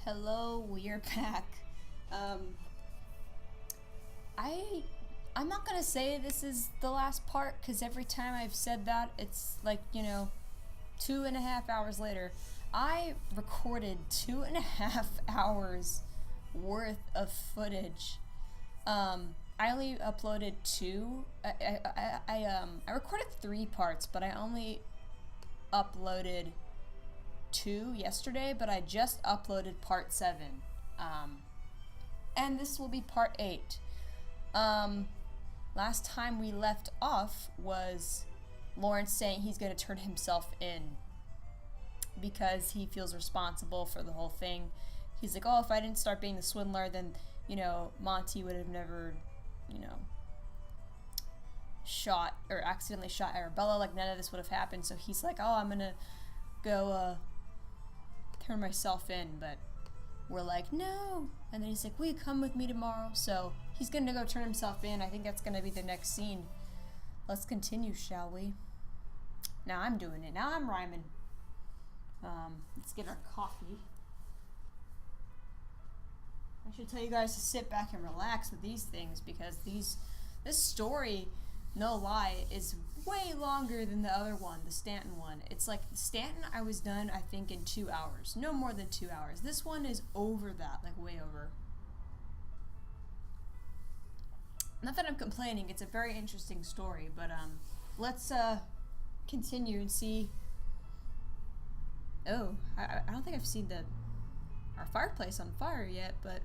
Hello, we're back. Um, I'm not gonna say this is the last part because every time I've said that, it's like 2.5 hours later. I recorded 2.5 hours worth of footage. I only uploaded two. I recorded 3 parts, but I only uploaded two yesterday, but I just uploaded part 7. And this will be part 8. Last time we left off was Lawrence saying he's going to turn himself in because he feels responsible for the whole thing. He's like, oh, if I didn't start being the swindler, then, Monty would have never, shot or accidentally shot Arabella. Like, none of this would have happened. So he's like, oh, I'm going to go, turn myself in, but we're like, no. And then he's like, will you come with me tomorrow? So he's gonna go turn himself in. I think that's gonna be the next scene. Let's continue, shall we? Now I'm doing it. Now I'm rhyming. Let's get our coffee. I should tell you guys to sit back and relax with these things because this story, no lie, is way longer than the other one, the Stanton one. It's like Stanton, I was done, I think, in 2 hours. No more than 2 hours. This one is over that, like way over. Not that I'm complaining, it's a very interesting story, but let's continue and see. Oh, I don't think I've seen our fireplace on fire yet, but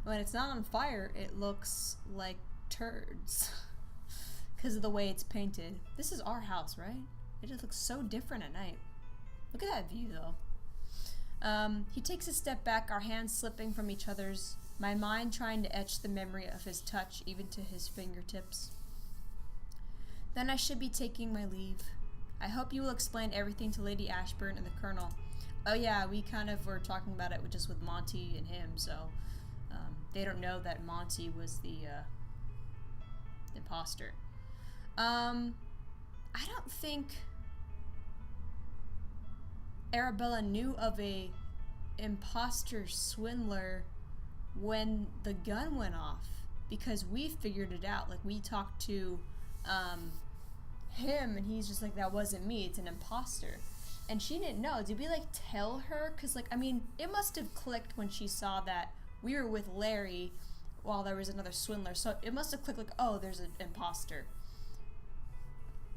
when it's not on fire, it looks like turds. Because of the way it's painted. This is our house, right? It just looks so different at night. Look at that view, though. He takes a step back, our hands slipping from each other's, my mind trying to etch the memory of his touch even to his fingertips. Then I should be taking my leave. I hope you will explain everything to Lady Ashburn and the Colonel. Oh yeah, we kind of were talking about it just with Monty and him, so they don't know that Monty was the imposter. I don't think Arabella knew of a imposter swindler when the gun went off because we figured it out. Like, we talked to him and he's just like, that wasn't me, it's an imposter. And she didn't know. Did we tell her? Because it must have clicked when she saw that we were with Larry while there was another swindler. So it must have clicked oh, there's an imposter.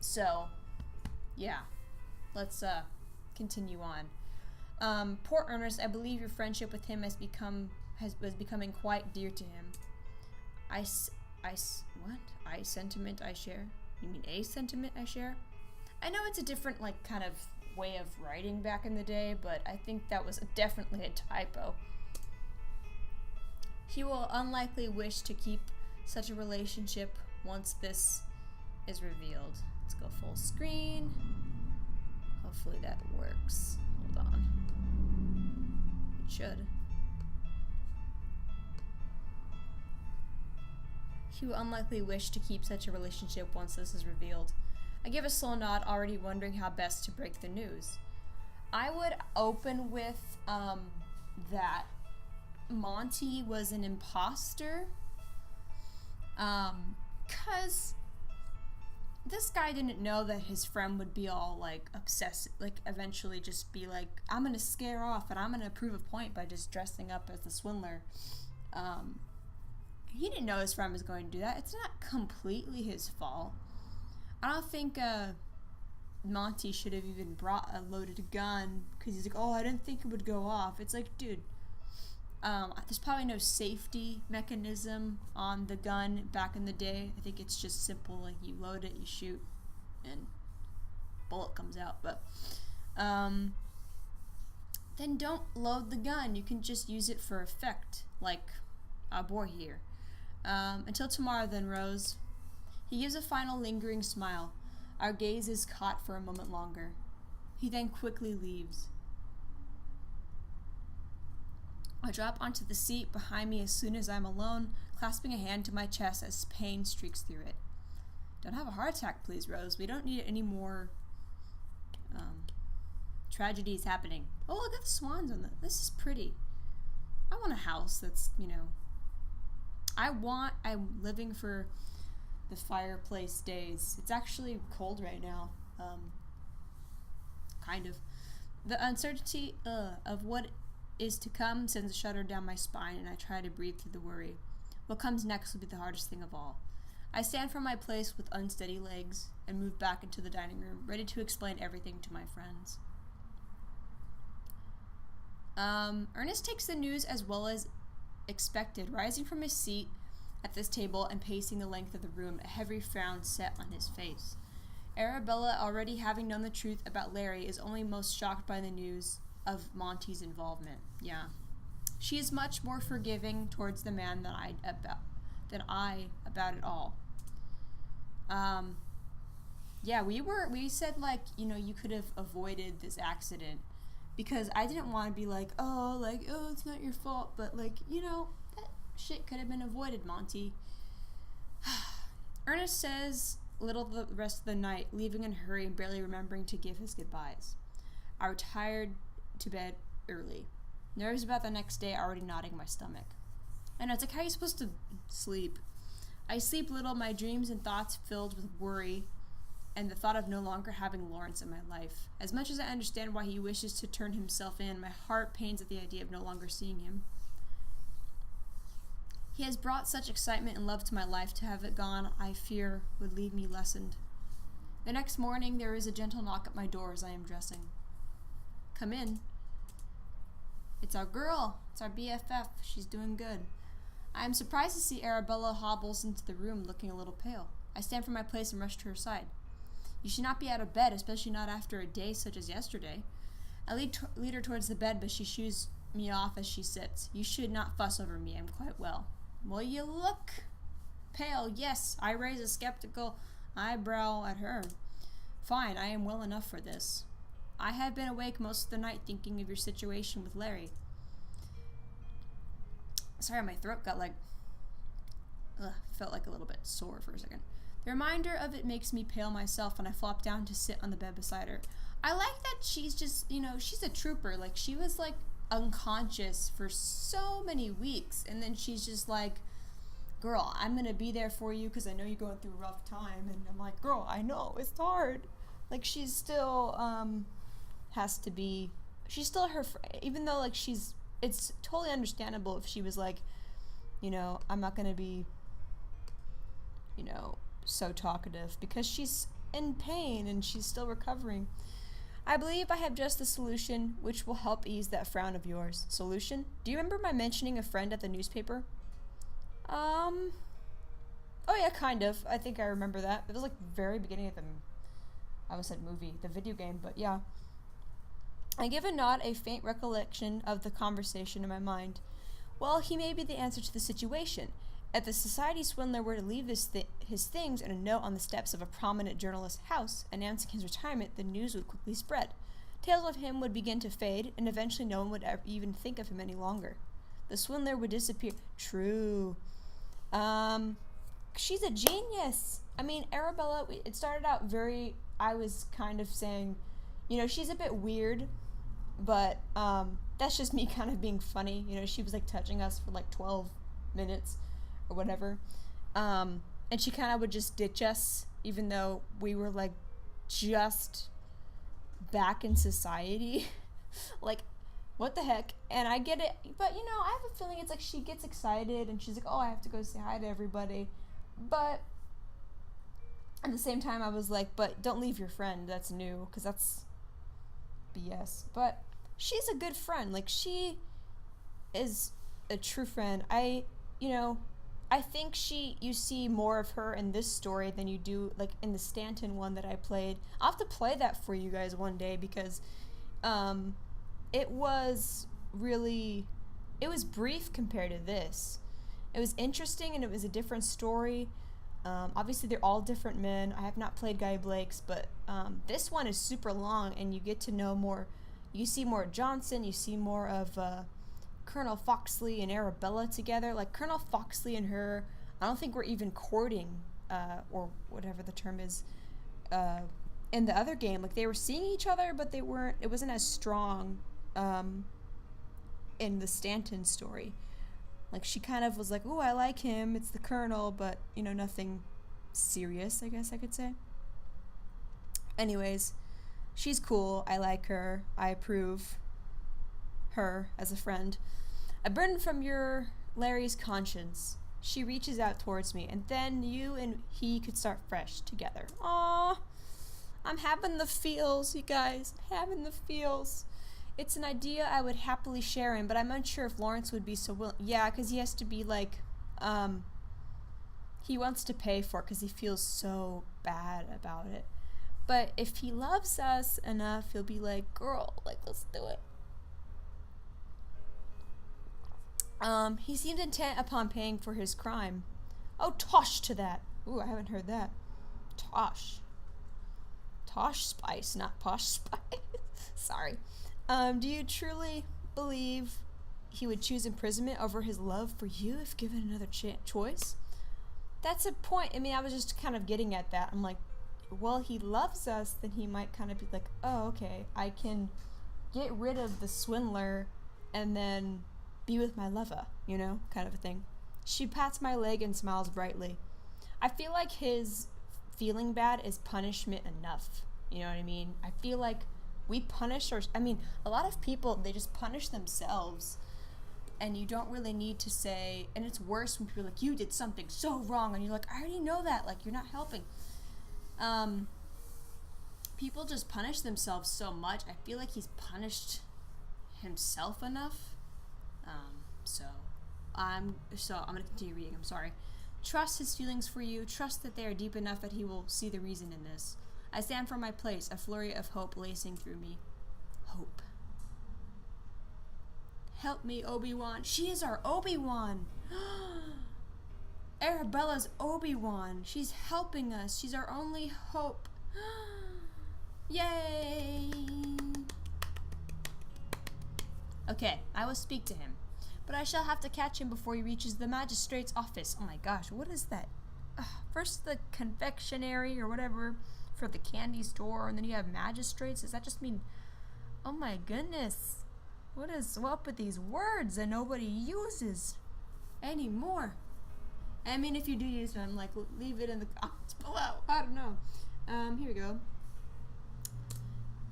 So, yeah, let's continue on. Poor Ernest, I believe your friendship with him was becoming quite dear to him. What? Sentiment I share? You mean a sentiment I share? I know it's a different, kind of way of writing back in the day, but I think that was definitely a typo. He will unlikely wish to keep such a relationship once this is revealed. Let's go full screen. Hopefully that works. Hold on. It should. He will unlikely wish to keep such a relationship once this is revealed. I give a slow nod, already wondering how best to break the news. I would open with that Monty was an imposter. 'Cause this guy didn't know that his friend would be all obsessive, eventually just be like, I'm gonna scare off and I'm gonna prove a point by just dressing up as the swindler. He didn't know his friend was going to do that. It's not completely his fault. I don't think Monty should have even brought a loaded gun because he's like, oh, I didn't think it would go off. It's like, dude, there's probably no safety mechanism on the gun back in the day. I think it's just simple, you load it, you shoot, and bullet comes out. But then don't load the gun. You can just use it for effect, like our boy here. Until tomorrow then, Rose. He gives a final lingering smile. Our gaze is caught for a moment longer. He then quickly leaves. I drop onto the seat behind me as soon as I'm alone, clasping a hand to my chest as pain streaks through it. Don't have a heart attack, please, Rose. We don't need any more tragedies happening. Oh, look at the swans on this is pretty. I want a house that's, I'm living for the fireplace days. It's actually cold right now. Kind of. The uncertainty of what is to come sends a shudder down my spine, and I try to breathe through the worry. What comes next will be the hardest thing of all. I stand from my place with unsteady legs and move back into the dining room, ready to explain everything to my friends. Ernest takes the news as well as expected, rising from his seat at this table and pacing the length of the room, a heavy frown set on his face. Arabella, already having known the truth about Larry, is only most shocked by the news of Monty's involvement. Yeah. She is much more forgiving towards the man than I about it all. Yeah, we said, like, you could have avoided this accident, because I didn't want to be like, oh, it's not your fault, but, that shit could have been avoided, Monty. Ernest says little the rest of the night, leaving in a hurry and barely remembering to give his goodbyes. I retired to bed early. Nerves about the next day already knotting my stomach. I know, it's like, how are you supposed to sleep? I sleep little, my dreams and thoughts filled with worry and the thought of no longer having Lawrence in my life. As much as I understand why he wishes to turn himself in, my heart pains at the idea of no longer seeing him. He has brought such excitement and love to my life. To have it gone, I fear, would leave me lessened. The next morning, there is a gentle knock at my door as I am dressing. Come in. It's our girl. It's our BFF. She's doing good. I am surprised to see Arabella hobbles into the room looking a little pale. I stand from my place and rush to her side. You should not be out of bed, especially not after a day such as yesterday. I lead her towards the bed, but she shoos me off as she sits. You should not fuss over me. I'm quite well. Well, you look pale. Yes, I raise a skeptical eyebrow at her. Fine, I am well enough for this. I have been awake most of the night thinking of your situation with Larry. Sorry, my throat got felt like a little bit sore for a second. The reminder of it makes me pale myself, and I flop down to sit on the bed beside her. I like that she's just, she's a trooper. Like, she was, unconscious for so many weeks, and then she's just like, girl, I'm gonna be there for you because I know you're going through a rough time. And I'm like, girl, I know, it's hard. Like, she's still, has to be, she's still her, even though, it's totally understandable if she was like, I'm not gonna be, so talkative, because she's in pain and she's still recovering. I believe I have just the solution which will help ease that frown of yours. Solution? Do you remember my mentioning a friend at the newspaper? Oh yeah, kind of. I think I remember that. It was very beginning of the, I almost said movie, the video game, but yeah. I give a nod, a faint recollection of the conversation in my mind. Well, he may be the answer to the situation. If the society swindler were to leave his things and a note on the steps of a prominent journalist's house announcing his retirement, the news would quickly spread. Tales of him would begin to fade, and eventually no one would ever even think of him any longer. The swindler would disappear. True. She's a genius. I mean, Arabella, it started out I was kind of saying, she's a bit weird, but that's just me kind of being funny. She was touching us for 12 minutes or whatever. And she kind of would just ditch us, even though we were just back in society. What the heck? And I get it, but I have a feeling it's she gets excited and she's like, oh, I have to go say hi to everybody. But at the same time, I was like, but don't leave your friend. That's new, because that's BS. But she's a good friend. She is a true friend. I think you see more of her in this story than you do in the Stanton one that I played. I'll have to play that for you guys one day, because it was brief compared to this. It was interesting, and it was a different story. Obviously they're all different men. I have not played Guy Blake's, but this one is super long, and you get to know more. You see more of Johnson, you see more of Colonel Foxley and Arabella together. Colonel Foxley and her, I don't think we're even courting, or whatever the term is, in the other game. They were seeing each other, but it wasn't as strong in the Stanton story. Like, she kind of was like, "Oh, I like him. It's the Colonel," but, you know, nothing serious, I guess I could say. Anyways, she's cool. I like her. I approve her as a friend. A burden from your Larry's conscience. She reaches out towards me, and then you and he could start fresh together. Aww. I'm having the feels, you guys. I'm having the feels. It's an idea I would happily share in, but I'm unsure if Lawrence would be so willing. Yeah, because he has to be like, he wants to pay for it because he feels so bad about it. But if he loves us enough, he'll be like, girl, like, let's do it. He seemed intent upon paying for his crime. Oh, tosh to that. Ooh, I haven't heard that. Tosh. Tosh spice, not posh spice. Sorry. Do you truly believe he would choose imprisonment over his love for you if given another choice? That's a point. I mean, I was just kind of getting at that. I'm like, well, he loves us, then he might kind of be like, oh, okay, I can get rid of the swindler and then be with my lover, you know, kind of a thing. She pats my leg and smiles brightly. I feel like his feeling bad is punishment enough. You know what I mean? I feel like we punish a lot of people, they just punish themselves, and you don't really need to say, and it's worse when people are like, you did something so wrong, and you're like, I already know that, like, you're not helping. People just punish themselves so much. I feel like he's punished himself enough. So I'm gonna continue reading. I'm sorry. Trust his feelings for you. Trust that they are deep enough that he will see the reason in this. I stand for my place, a flurry of hope lacing through me. Hope. Help me, Obiwan. She is our Obiwan. Arabella's Obiwan. She's helping us. She's our only hope. Yay! Okay, I will speak to him, but I shall have to catch him before he reaches the magistrate's office. Oh my gosh, what is that? First the confectionery or whatever for the candy store, and then you have magistrates. Does that just mean, oh my goodness, what is up with these words that nobody uses anymore? I mean, if you do use them, like, leave it in the comments below. I don't know. Here we go.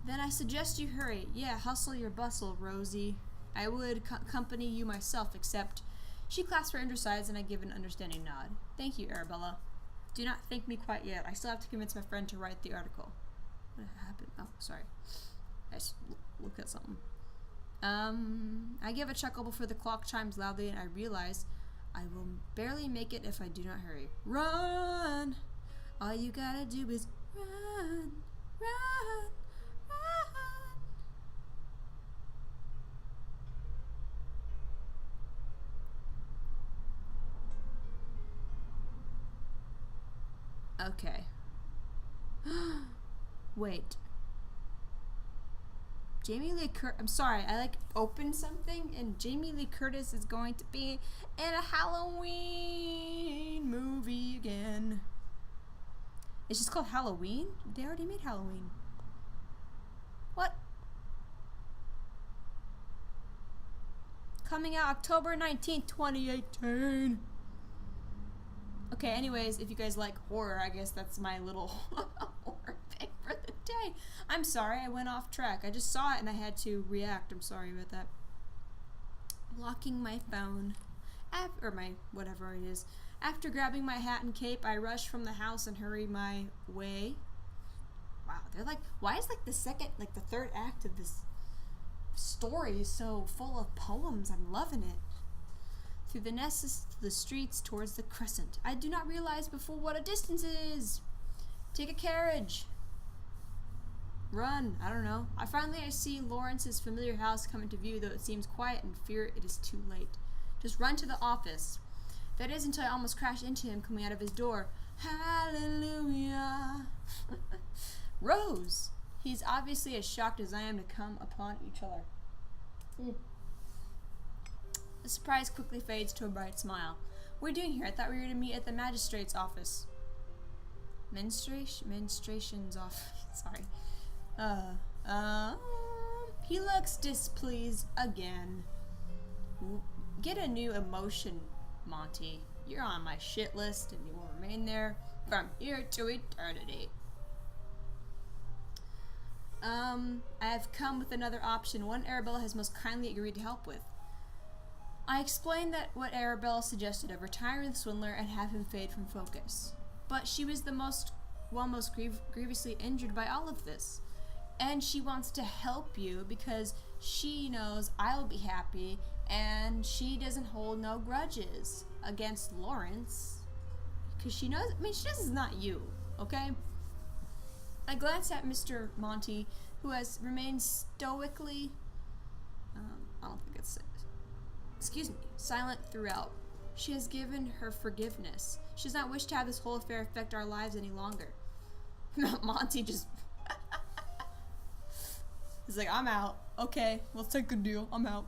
Then I suggest you hurry. Yeah, hustle your bustle, Rosie. I would accompany you myself, except... She clasps her undersides, and I give an understanding nod. Thank you, Arabella. Do not thank me quite yet. I still have to convince my friend to write the article. What happened? Oh, sorry. I just looked at something. I give a chuckle before the clock chimes loudly, and I realize I will barely make it if I do not hurry. Run! All you gotta do is run, run, run. Okay. Wait. Jamie Lee Curtis. I'm sorry, I like opened something, and Jamie Lee Curtis is going to be in a Halloween movie again. It's just called Halloween? They already made Halloween. What? Coming out October 19th, 2018. Okay, anyways, if you guys like horror, I guess that's my little horror thing for the day. I'm sorry, I went off track. I just saw it and I had to react. I'm sorry about that. Locking my phone. Or my whatever it is. After grabbing my hat and cape, I rush from the house and hurry my way. Wow, they're like, why is like the third act of this story so full of poems? I'm loving it. Through the nests, the streets, towards the crescent. I do not realize before what a distance it is. Take a carriage. Run. I don't know. I see Lawrence's familiar house come into view, though it seems quiet and fear it is too late. Just run to the office. That is until I almost crash into him coming out of his door. Hallelujah. Rose. He's obviously as shocked as I am to come upon each other. The surprise quickly fades to a bright smile. What are you doing here? I thought we were to meet at the magistrate's office. Menstruation's office. Sorry. He looks displeased again. Get a new emotion, Monty. You're on my shit list and you will remain there from here to eternity. I have come with another option, one Arabella has most kindly agreed to help with. I explained that what Arabella suggested of retiring the swindler and have him fade from focus. But she was the most grievously injured by all of this. And she wants to help you because she knows I'll be happy and she doesn't hold no grudges against Lawrence. Because she knows, she knows it's not you, okay? I glance at Mr. Monty, who has remained stoically, I don't think it's, silent throughout. She has given her forgiveness. She does not wish to have this whole affair affect our lives any longer. Monty just... He's like, I'm out. Okay, let's take a deal. I'm out.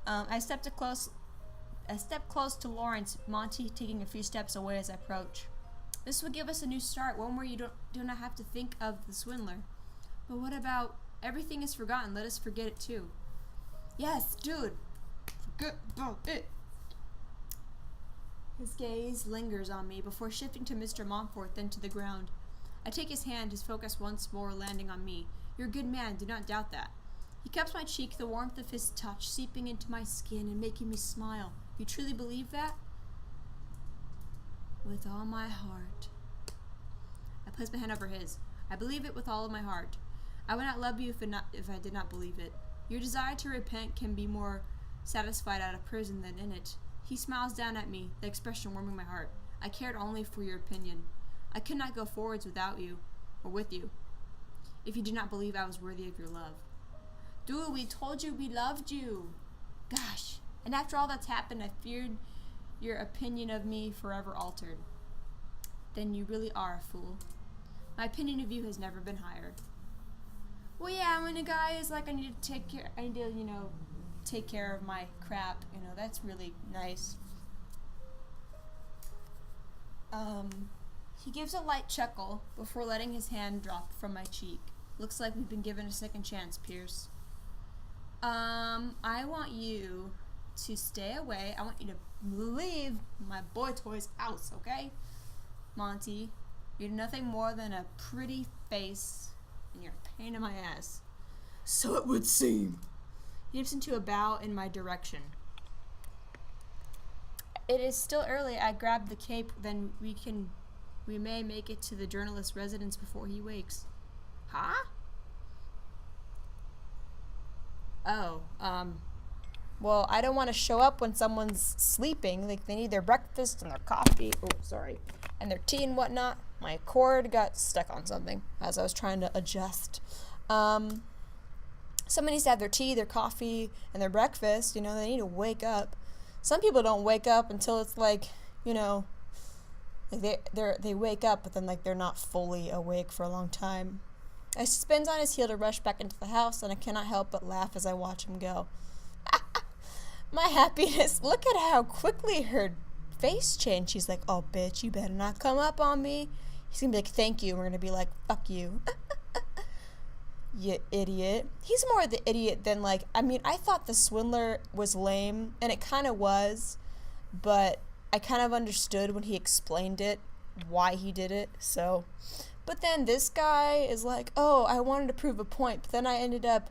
I stepped close to Lawrence, Monty taking a few steps away as I approach. This would give us a new start, one where you do not have to think of the swindler. But what about everything is forgotten? Let us forget it too. Yes, dude. Forget about it. His gaze lingers on me before shifting to Mr. Montfort, then to the ground. I take his hand, his focus once more landing on me. You're a good man, do not doubt that. He cups my cheek, the warmth of his touch seeping into my skin and making me smile. You truly believe that? With all my heart. I place my hand over his. I believe it with all of my heart. I would not love you if I did not believe it. Your desire to repent can be more satisfied out of prison than in it. He smiles down at me, the expression warming my heart. I cared only for your opinion. I could not go forwards without you, or with you, if you did not believe I was worthy of your love. Dude, we told you we loved you. Gosh. And after all that's happened, I feared your opinion of me forever altered. Then you really are a fool. My opinion of you has never been higher. Well, yeah, when a guy is like, I need to, take care of my crap, that's really nice. He gives a light chuckle before letting his hand drop from my cheek. Looks like we've been given a second chance, Pierce. I want you to stay away. I want you to leave my boy toy's house, okay? Monty, you're nothing more than a pretty face, and you're a pain in my ass. So it would seem. He dips into a bow in my direction. It is still early. I grab the cape, then we may make it to the journalist's residence before he wakes. Huh? Oh, well, I don't want to show up when someone's sleeping. Like, they need their breakfast and their coffee. Oh, sorry. And their tea and whatnot. My cord got stuck on something as I was trying to adjust. Someone needs to have their tea, their coffee, and their breakfast. They need to wake up. Some people don't wake up until it's like, like they wake up, but then like they're not fully awake for a long time. I spins on his heel to rush back into the house, and I cannot help but laugh as I watch him go. My happiness, look at how quickly her face changed. She's like, oh, bitch, you better not come up on me. He's going to be like, thank you. And we're going to be like, fuck you. You idiot. He's more the idiot than I thought the swindler was lame, and it kind of was, but I kind of understood when he explained it, why he did it, so. But then this guy is like, oh, I wanted to prove a point, but then I ended up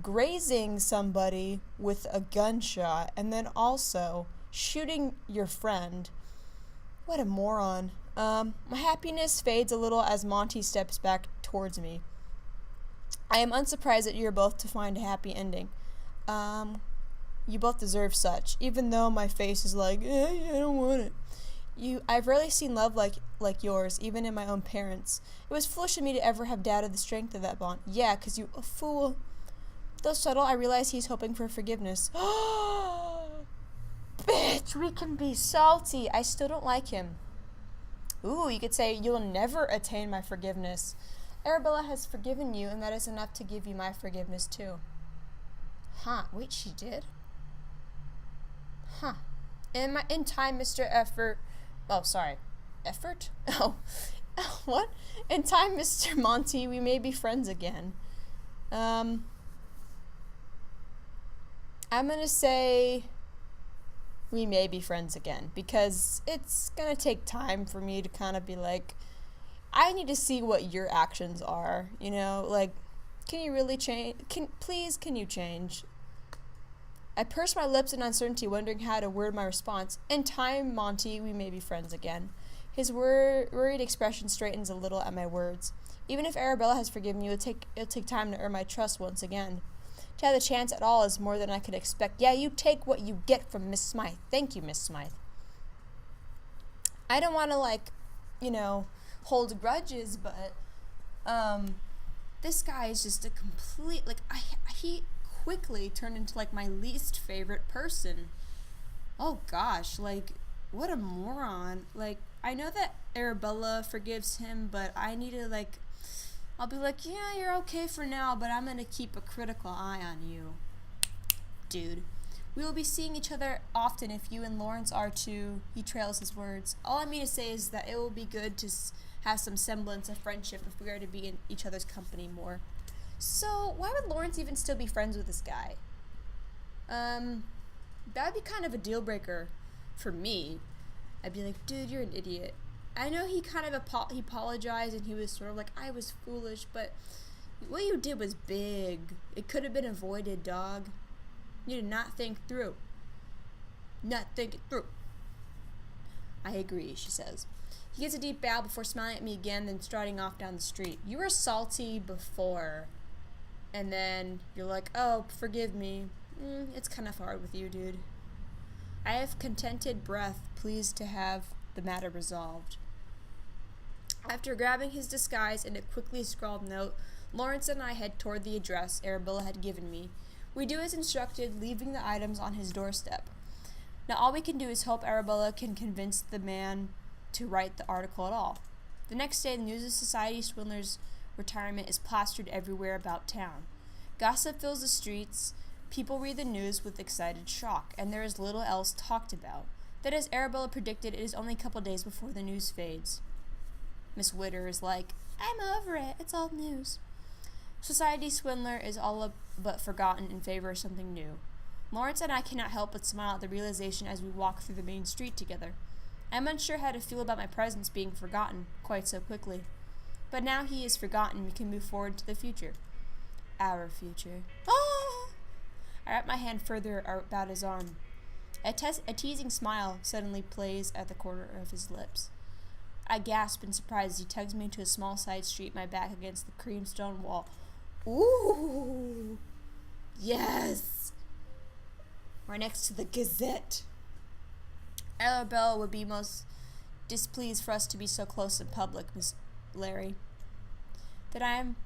grazing somebody with a gunshot, and then also shooting your friend. What a moron. My happiness fades a little as Monty steps back towards me. I am unsurprised that you're both to find a happy ending. You both deserve such, even though my face is like, I don't want it. I've rarely seen love like yours, even in my own parents. It was foolish of me to ever have doubted the strength of that bond. Yeah, 'cause you a fool. Though subtle, I realize he's hoping for forgiveness. Bitch, we can be salty. I still don't like him. Ooh, you could say, you'll never attain my forgiveness. Arabella has forgiven you, and that is enough to give you my forgiveness, too. Huh, wait, she did? Huh. In time, Mr. Effort... Oh, sorry. Effort? Oh, what? In time, Mr. Monty, we may be friends again. I'm gonna say we may be friends again, because it's gonna take time for me to kind of be like, I need to see what your actions are, you know? Like, can you really change? Can you change? I pursed my lips in uncertainty, wondering how to word my response. In time, Monty, we may be friends again. His worried expression straightens a little at my words. Even if Arabella has forgiven you, it'll take time to earn my trust once again. To have the chance at all is more than I could expect. Yeah, you take what you get from Miss Smythe. Thank you, Miss Smythe. I don't want to, hold grudges, but, this guy is just a complete, he quickly turned into, my least favorite person. Oh, gosh, what a moron. I know that Arabella forgives him, but I need to, I'll be like, yeah, you're okay for now, but I'm going to keep a critical eye on you. Dude. We will be seeing each other often if you and Lawrence are too. He trails his words. All I mean to say is that it will be good to have some semblance of friendship if we are to be in each other's company more. So, why would Lawrence even still be friends with this guy? That would be kind of a deal breaker for me. I'd be like, dude, you're an idiot. I know he kind of he apologized and he was sort of like, I was foolish, but what you did was big. It could have been avoided, dog. You did not think through. Not think it through. I agree, she says. He gives a deep bow before smiling at me again, then striding off down the street. You were salty before. And then you're like, oh, forgive me. It's kind of hard with you, dude. I have contented breath, pleased to have the matter resolved. After grabbing his disguise and a quickly scrawled note, Lawrence and I head toward the address Arabella had given me. We do as instructed, leaving the items on his doorstep. Now all we can do is hope Arabella can convince the man to write the article at all. The next day, the news of Society Swindler's retirement is plastered everywhere about town. Gossip fills the streets, people read the news with excited shock, and there is little else talked about. That, as Arabella predicted, it is only a couple days before the news fades. Miss Witter is like, I'm over it, it's old news. Society Swindler is all but forgotten in favor of something new. Lawrence and I cannot help but smile at the realization as we walk through the main street together. I'm unsure how to feel about my presence being forgotten quite so quickly. But now he is forgotten, we can move forward to the future. Our future. Ah! I wrap my hand further about his arm. A teasing smile suddenly plays at the corner of his lips. I gasp in surprise as he tugs me into a small side street, my back against the creamstone wall. Ooh! Yes! We're next to the Gazette. Arabella would be most displeased for us to be so close in public, Miss Larry. That I am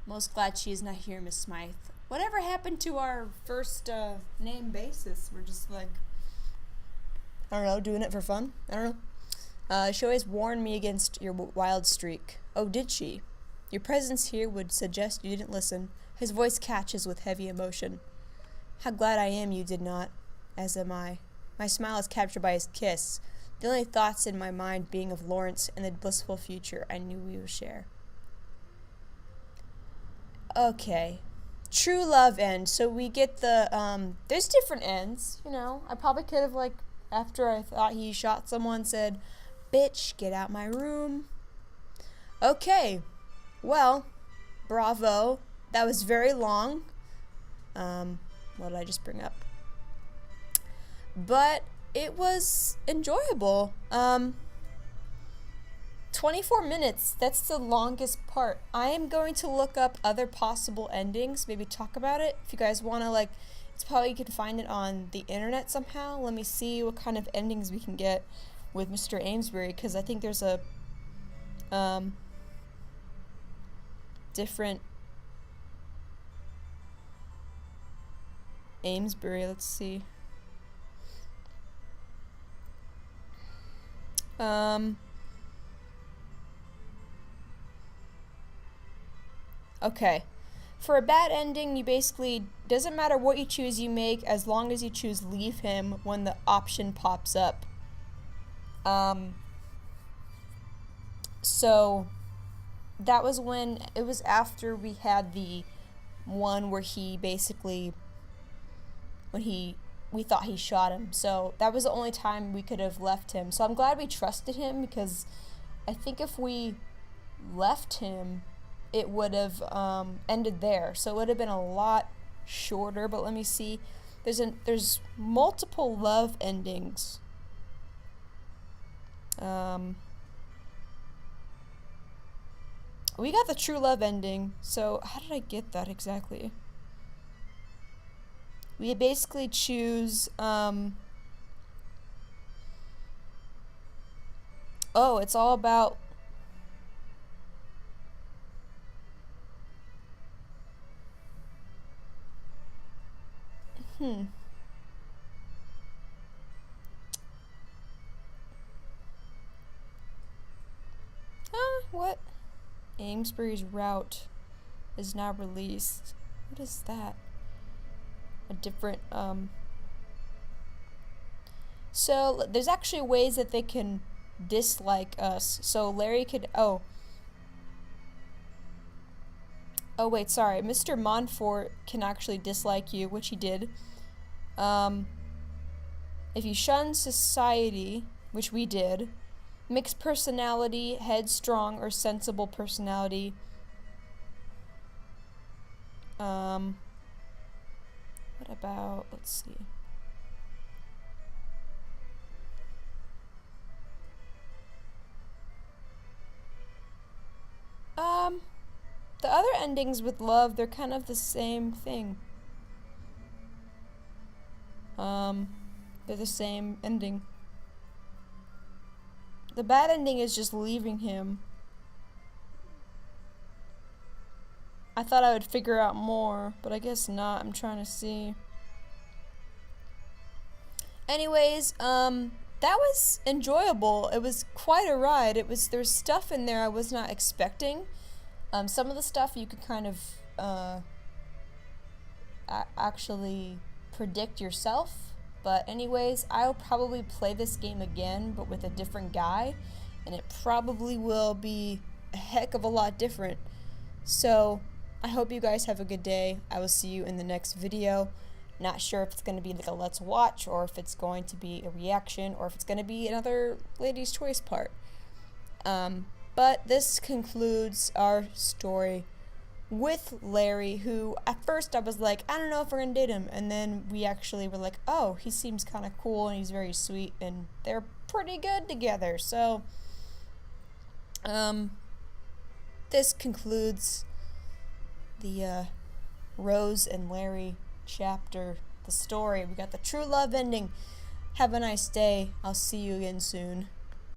most glad she is not here, Miss Smythe. Whatever happened to our first name basis? We're just I don't know, doing it for fun? I don't know. She always warned me against your wild streak. Oh, did she? Your presence here would suggest you didn't listen. His voice catches with heavy emotion. How glad I am you did not, as am I. My smile is captured by his kiss, the only thoughts in my mind being of Lawrence and the blissful future I knew we would share. Okay. True love end. So we get the, there's different ends, I probably could have, after I thought he shot someone, said, bitch, get out my room. Okay. Well, bravo. That was very long. What did I just bring up? But it was enjoyable. 24 minutes. That's the longest part. I am going to look up other possible endings, maybe talk about it. If you guys want to, it's probably you can find it on the internet somehow. Let me see what kind of endings we can get with Mr. Amesbury, because I think there's a different Amesbury. Let's see. Okay. For a bad ending, you basically, doesn't matter what you choose you make, as long as you choose leave him when the option pops up. So, that was when, it was after we had the one where he basically, when we thought he shot him. So that was the only time we could have left him. So I'm glad we trusted him, because I think if we left him, it would have ended there. So it would have been a lot shorter. But let me see. There's multiple love endings. We got the true love ending. So how did I get that exactly? We basically choose oh, it's all about what? Amesbury's route is now released. What is that? A different so there's actually ways that they can dislike us. So Larry could oh wait, sorry. Mr. Montfort can actually dislike you, which he did. If you shun society, which we did, mixed personality, headstrong, or sensible personality. What about, let's see. The other endings with love, they're kind of the same thing. They're the same ending. The bad ending is just leaving him. I thought I would figure out more, but I guess not. I'm trying to see. Anyways, that was enjoyable. It was quite a ride. There's stuff in there I was not expecting. Some of the stuff you could kind of actually predict yourself. But anyways, I'll probably play this game again, but with a different guy, and it probably will be a heck of a lot different. So I hope you guys have a good day. I will see you in the next video. Not sure if it's going to be like a let's watch, or if it's going to be a reaction, or if it's going to be another Lady's Choice part. But this concludes our story with Larry, who at first I was like, I don't know if we're gonna date him, and then we actually were like, oh, he seems kind of cool and he's very sweet, and they're pretty good together. So this concludes the Rose and Larry chapter, the story. We got the true love ending. Have a nice day. I'll see you again soon.